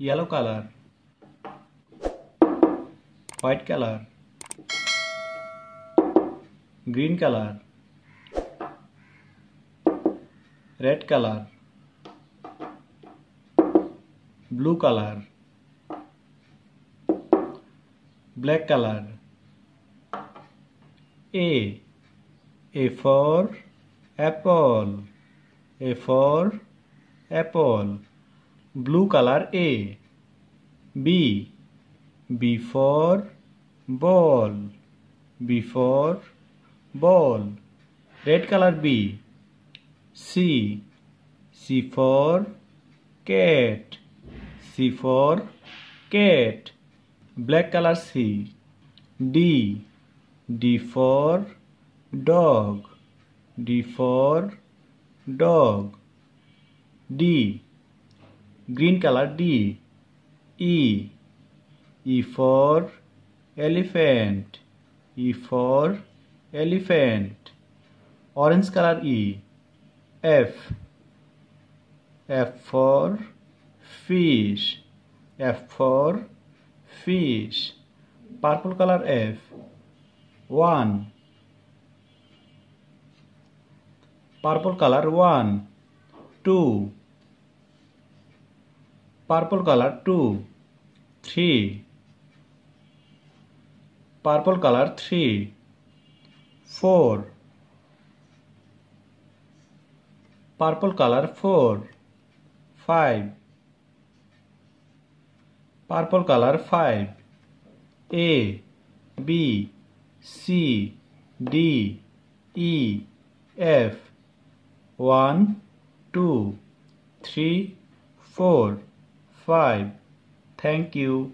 yellow color, white color, green color, red color, blue color, black color. A for apple, A for apple, blue color A. B for ball, B for ball, red color B. C for cat, C for cat, black color C. D for dog, D for dog, D, green color D. E for elephant, E for elephant, orange color E. F for fish, F for fish, purple color F. 1, purple color 1. 2, purple color 2. 3, purple color 3. 4, purple color 4. 5, purple color 5. A, B, C, D, E, F. 1, 2, 3, 4, 5. Thank you.